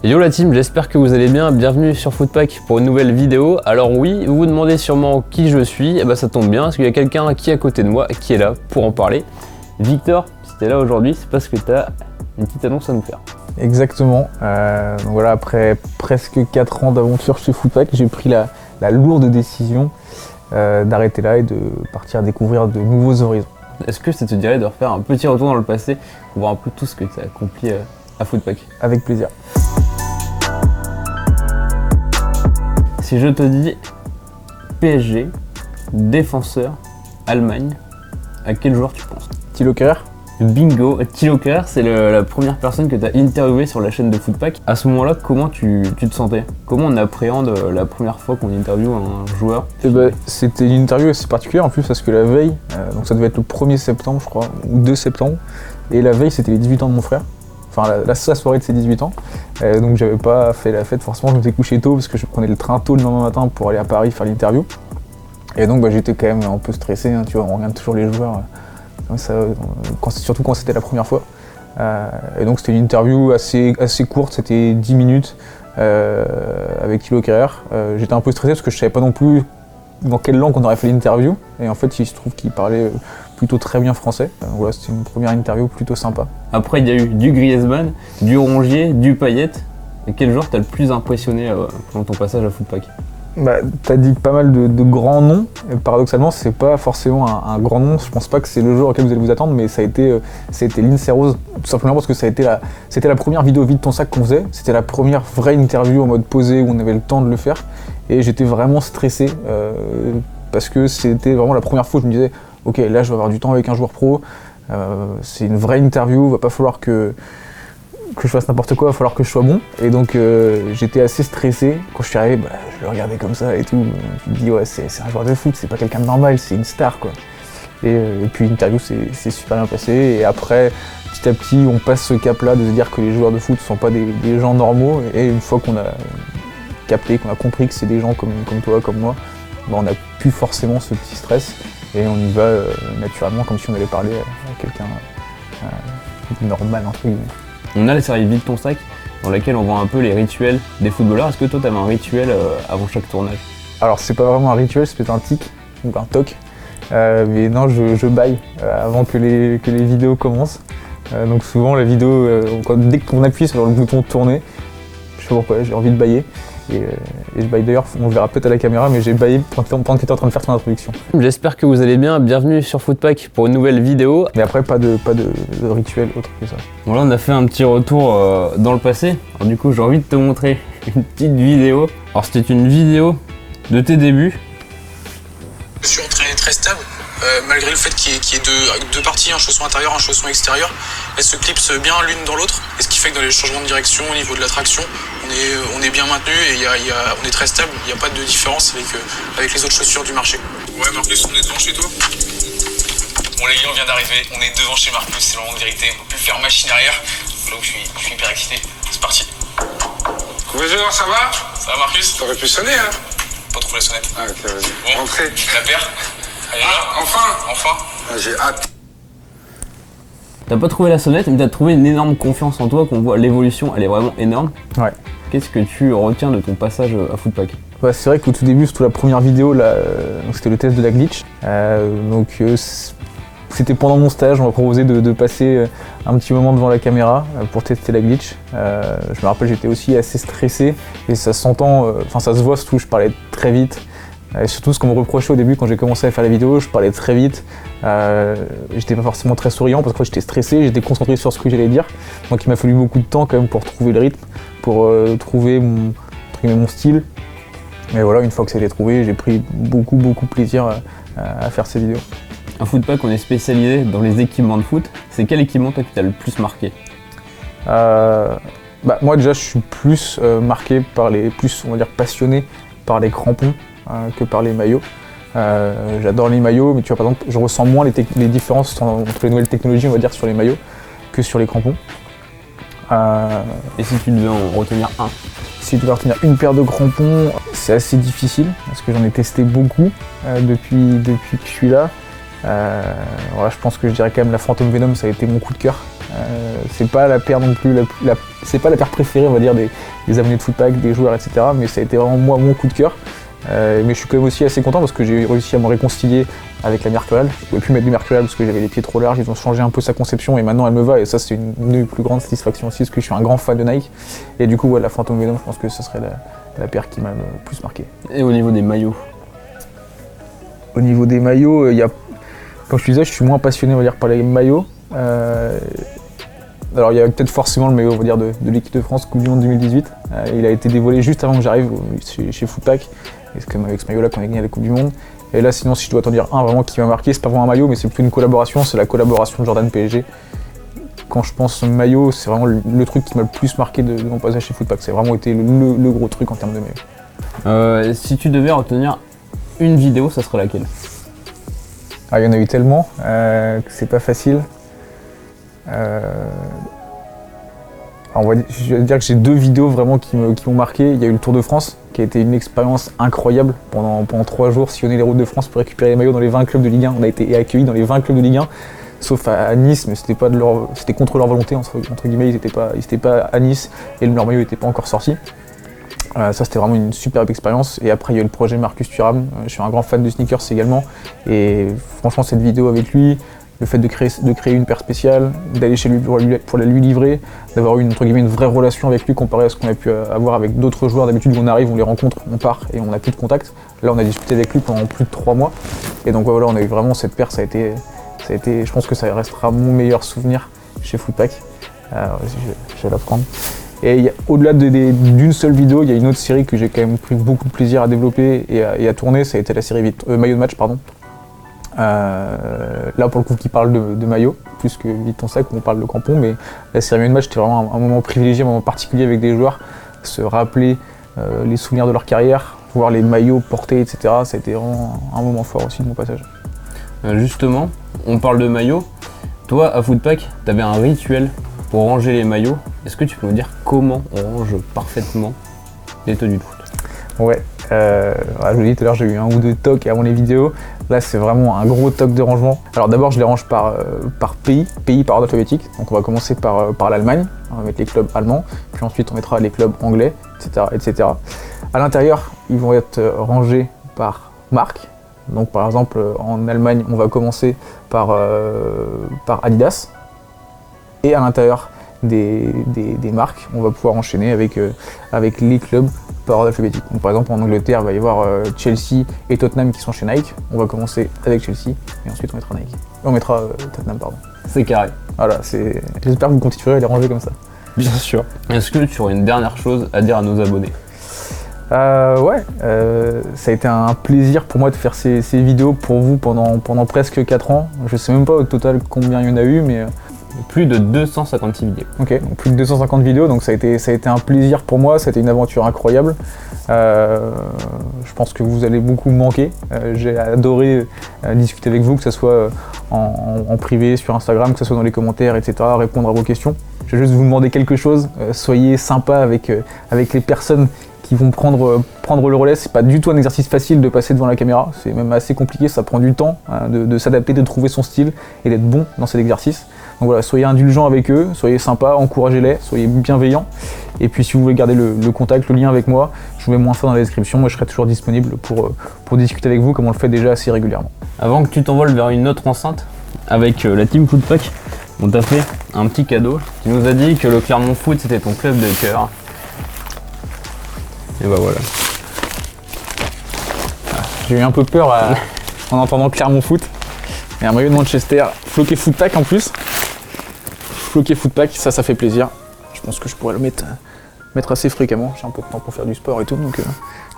Yo la team, j'espère que vous allez bien, bienvenue sur Footpack pour une nouvelle vidéo. Alors oui, vous vous demandez sûrement qui je suis, et bah ça tombe bien parce qu'il y a quelqu'un qui est à côté de moi qui est là pour en parler. Victor, si t'es là aujourd'hui, c'est parce que t'as une petite annonce à nous faire. Exactement, donc voilà, après presque 4 ans d'aventure chez Footpack, j'ai pris la lourde décision d'arrêter là et de partir découvrir de nouveaux horizons. Est-ce que ça te dirait de refaire un petit retour dans le passé pour voir un peu tout ce que tu as accompli à Footpack? Avec plaisir. Si je te dis PSG, défenseur, Allemagne, à quel joueur tu penses? Thilo Kehrer. Bingo, Thilo Kehrer, c'est la première personne que tu as interviewée sur la chaîne de Footpack. À ce moment-là, comment tu te sentais? Comment on appréhende la première fois qu'on interviewe un joueur? C'était une interview assez particulière en plus parce que la veille, donc ça devait être le 1er septembre je crois, ou 2 septembre, et la veille c'était les 18 ans de mon frère. Enfin la soirée de ses 18 ans, donc j'avais pas fait la fête, forcément je m'étais couché tôt parce que je prenais le train tôt le lendemain matin pour aller à Paris faire l'interview. Et donc j'étais quand même un peu stressé, hein, tu vois, on regarde toujours les joueurs, comme ça, surtout quand c'était la première fois. Et donc c'était une interview assez courte, c'était 10 minutes avec Thilo Kehrer. J'étais un peu stressé parce que je savais pas non plus dans quelle langue on aurait fait l'interview. Et en fait il se trouve qu'il parlait plutôt très bien français. Voilà, c'était une première interview plutôt sympa. Après il y a eu du Griezmann, du Rongier, du Payet. Et quel joueur t'a le plus impressionné pendant ton passage à Footpack? T'as dit pas mal de grands noms, et paradoxalement c'est pas forcément un grand nom, je pense pas que c'est le joueur auquel vous allez vous attendre, mais ça a été Lindsay Rose, tout simplement parce que c'était la première vidéo vide ton sac qu'on faisait, c'était la première vraie interview en mode posé où on avait le temps de le faire, et j'étais vraiment stressé, parce que c'était vraiment la première fois où je me disais ok là je vais avoir du temps avec un joueur pro, c'est une vraie interview, va pas falloir que je fasse n'importe quoi, il va falloir que je sois bon. Et donc j'étais assez stressé. Quand je suis arrivé, je le regardais comme ça et tout. Je me dis ouais c'est un joueur de foot, c'est pas quelqu'un de normal, c'est une star quoi. Et puis l'interview c'est super bien passé. Et après, petit à petit, on passe ce cap-là de se dire que les joueurs de foot sont pas des gens normaux. Et une fois qu'on a capté, qu'on a compris que c'est des gens comme toi, comme moi, on a plus forcément ce petit stress. Et on y va naturellement comme si on allait parler à quelqu'un de normal entre guillemets. On a la série Vide ton sac, dans laquelle on voit un peu les rituels des footballeurs. Est-ce que toi, tu avais un rituel avant chaque tournage? Alors, c'est pas vraiment un rituel, c'est peut-être un tic, ou un toc. Mais non, je baille avant que les vidéos commencent. Donc souvent, la vidéo, dès qu'on appuie sur le bouton tourner, je sais pas pourquoi, j'ai envie de bailler. Et je baille d'ailleurs, on verra peut-être à la caméra, mais j'ai baillé pendant que tu étais en train de faire ton introduction. J'espère que vous allez bien, bienvenue sur Footpack pour une nouvelle vidéo. Mais après, pas de rituel autre que ça. Bon là, on a fait un petit retour dans le passé. Alors du coup, j'ai envie de te montrer une petite vidéo. Alors c'était une vidéo de tes débuts. Je suis entraîné très stable, malgré le fait qu'il y ait deux parties, un chausson intérieur, un chausson extérieur. Elles se clipsent bien l'une dans l'autre, et ce qui fait que dans les changements de direction, au niveau de la traction, on est bien maintenu et on est très stable, il n'y a pas de différence avec les autres chaussures du marché. Ouais Marcus, on est devant chez toi? Bon les gars, on vient d'arriver, on est devant chez Marcus, c'est le moment de vérité, on peut plus faire machine arrière, donc je suis hyper excité, c'est parti. Bonjour, ça va? Ça va Marcus? T'aurais pu sonner hein? Pas trouvé la sonnette. Ah ok, vas-y. Bon, rentrez. La paire? Allez là. Enfin. Ah, j'ai hâte. T'as pas trouvé la sonnette, mais t'as trouvé une énorme confiance en toi, qu'on voit l'évolution, elle est vraiment énorme. Ouais. Qu'est-ce que tu retiens de ton passage à Footpack? C'est vrai qu'au tout début, surtout la première vidéo, là, c'était le test de la glitch. C'était pendant mon stage, on m'a proposé de passer un petit moment devant la caméra pour tester la glitch. Je me rappelle, j'étais aussi assez stressé et ça s'entend, ça se voit surtout, je parlais très vite. Et surtout ce qu'on me reprochait au début quand j'ai commencé à faire la vidéo, je parlais très vite. J'étais pas forcément très souriant parce que j'étais stressé, j'étais concentré sur ce que j'allais dire. Donc il m'a fallu beaucoup de temps quand même pour trouver le rythme, pour trouver mon style. Mais voilà, une fois que ça a été trouvé, j'ai pris beaucoup plaisir à faire ces vidéos. À Footpack, on est spécialisé dans les équipements de foot. C'est quel équipement toi qui t'a le plus marqué? Moi déjà, je suis plus marqué par on va dire passionné par les crampons que par les maillots. J'adore les maillots, mais tu vois par exemple, je ressens moins les différences entre les nouvelles technologies, on va dire, sur les maillots que sur les crampons. Et si tu devais en retenir un? Si je devais retenir une paire de crampons, c'est assez difficile parce que j'en ai testé beaucoup depuis que je suis là. Je pense que je dirais quand même la Phantom Venom, ça a été mon coup de cœur. C'est pas la paire non plus, c'est pas la paire préférée, on va dire, des abonnés de Footpack, des joueurs, etc. Mais ça a été vraiment moi mon coup de cœur. Mais je suis quand même aussi assez content parce que j'ai réussi à me réconcilier avec la Mercurial. Je pouvais plus mettre de Mercurial parce que j'avais les pieds trop larges, ils ont changé un peu sa conception et maintenant elle me va et ça c'est une des plus grandes satisfactions aussi parce que je suis un grand fan de Nike. Et du coup ouais, la Phantom Venom, je pense que ce serait la paire qui m'a le plus marqué. Et au niveau des maillots? Au niveau des maillots, comme je te disais, je suis moins passionné on va dire, par les maillots. Alors il y a peut-être forcément le maillot on va dire, de l'équipe de France Coupe du Monde 2018. Il a été dévoilé juste avant que j'arrive chez Footpack. Et c'est comme avec ce maillot-là qu'on a gagné la Coupe du Monde. Et là, sinon, si je dois t'en dire un vraiment qui m'a marqué, c'est pas vraiment un maillot, mais c'est plutôt une collaboration. C'est la collaboration de Jordan PSG. Quand je pense maillot, c'est vraiment le truc qui m'a le plus marqué de mon passage chez Footpack. C'est vraiment été le gros truc en termes de maillot. Si tu devais retenir une vidéo, ça serait laquelle? Il y en a eu tellement que c'est pas facile. Je vais dire que j'ai 2 vidéos vraiment qui m'ont marqué. Il y a eu le Tour de France, qui a été une expérience incroyable. Pendant 3 jours, sillonner les routes de France pour récupérer les maillots dans les 20 clubs de Ligue 1. On a été accueillis dans les 20 clubs de Ligue 1, sauf à Nice, mais c'était contre leur volonté, entre guillemets. Ils n'étaient pas à Nice et leur maillot n'était pas encore sorti. Ça, c'était vraiment une superbe expérience. Et après, il y a eu le projet Marcus Thuram. Je suis un grand fan de sneakers également. Et franchement, cette vidéo avec lui, le fait de créer une paire spéciale, d'aller chez lui pour la lui livrer, d'avoir eu entre guillemets une vraie relation avec lui comparé à ce qu'on a pu avoir avec d'autres joueurs. D'habitude, on arrive, on les rencontre, on part et on n'a plus de contact. Là, on a discuté avec lui pendant plus de 3 mois. Et donc voilà, on a eu vraiment cette paire. Ça a été, je pense que ça restera mon meilleur souvenir chez Footpack. Je vais la prendre. Et au-delà d'une seule vidéo, il y a une autre série que j'ai quand même pris beaucoup de plaisir à développer et à tourner. Ça a été la série Maillot de match, pardon. Là pour le coup qui parle de maillot plus que vite ton sac où on parle de crampons, mais la série Maillot de match c'était vraiment un moment privilégié, un moment particulier avec des joueurs, se rappeler les souvenirs de leur carrière, voir les maillots portés, etc. Ça a été vraiment un moment fort aussi de mon passage. Justement, on parle de maillots. Toi à Footpack, tu avais un rituel pour ranger les maillots. Est-ce que tu peux nous dire comment on range parfaitement les tenues de foot? Ouais. Je vous l'ai dit tout à l'heure, j'ai eu 1 ou 2 tocs avant les vidéos. Là, c'est vraiment un gros toc de rangement. Alors d'abord, je les range par pays par ordre alphabétique. Donc on va commencer par l'Allemagne. On va mettre les clubs allemands. Puis ensuite, on mettra les clubs anglais, etc., etc. À l'intérieur, ils vont être rangés par marque. Donc par exemple, en Allemagne, on va commencer par Adidas. Et à l'intérieur des marques, on va pouvoir enchaîner avec les clubs par ordre alphabétique. Donc, par exemple en Angleterre, il va y avoir Chelsea et Tottenham qui sont chez Nike. On va commencer avec Chelsea et ensuite on mettra Nike. On mettra Tottenham, pardon. C'est carré. Voilà, j'espère que vous continuerez à les ranger comme ça. Bien sûr. Est-ce que tu aurais une dernière chose à dire à nos abonnés? Ouais, ça a été un plaisir pour moi de faire ces vidéos pour vous pendant presque 4 ans. Je sais même pas au total combien il y en a eu, mais plus de 256 vidéos. Ok, donc plus de 250 vidéos, donc ça a été un plaisir pour moi, ça a été une aventure incroyable. Je pense que vous allez beaucoup me manquer. J'ai adoré discuter avec vous, que ce soit en privé, sur Instagram, que ce soit dans les commentaires, etc., répondre à vos questions. Je vais juste vous demander quelque chose, soyez sympa avec les personnes qui vont prendre le relais. C'est pas du tout un exercice facile de passer devant la caméra, c'est même assez compliqué, ça prend du temps de s'adapter, de trouver son style et d'être bon dans cet exercice. Donc voilà, soyez indulgents avec eux, soyez sympas, encouragez-les, soyez bienveillants. Et puis si vous voulez garder le contact, le lien avec moi, je vous mets mon info dans la description. Moi je serai toujours disponible pour discuter avec vous comme on le fait déjà assez régulièrement. Avant que tu t'envoles vers une autre enceinte, avec la team Footpack, on t'a fait un petit cadeau. Tu nous as dit que le Clermont Foot c'était ton club de cœur. Et bah voilà. J'ai eu un peu peur en entendant Clermont Foot. Et un maillot de Manchester, floqué Footpack en plus. Floqué Footpack, ça fait plaisir. Je pense que je pourrais le mettre assez fréquemment. J'ai un peu de temps pour faire du sport et tout, donc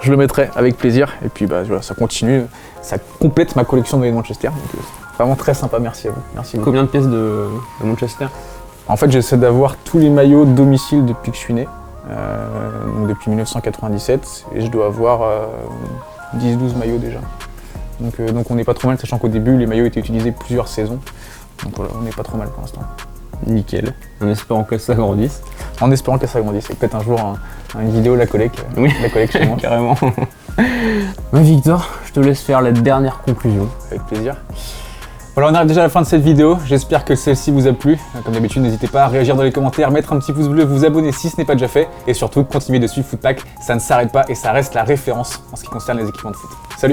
je le mettrai avec plaisir. Et puis bah voilà, ça continue, ça complète ma collection de maillots de Manchester. Donc vraiment très sympa, merci à vous. Merci. Combien de pièces de Manchester? En fait, j'essaie d'avoir tous les maillots de domicile depuis que je suis né. Donc depuis 1997, et je dois avoir 10-12 maillots déjà. Donc on n'est pas trop mal, sachant qu'au début les maillots étaient utilisés plusieurs saisons. Donc voilà, on n'est pas trop mal pour l'instant. Nickel, en espérant que ça grandisse. En espérant que ça grandisse, et peut-être un jour une vidéo la collecte. Oui, la collecte chez moi. Carrément. Ouais, Victor, je te laisse faire la dernière conclusion. Avec plaisir. Voilà, on arrive déjà à la fin de cette vidéo, j'espère que celle-ci vous a plu. Comme d'habitude, n'hésitez pas à réagir dans les commentaires, mettre un petit pouce bleu, vous abonner si ce n'est pas déjà fait, et surtout continuez de suivre Footpack, ça ne s'arrête pas et ça reste la référence en ce qui concerne les équipements de foot. Salut!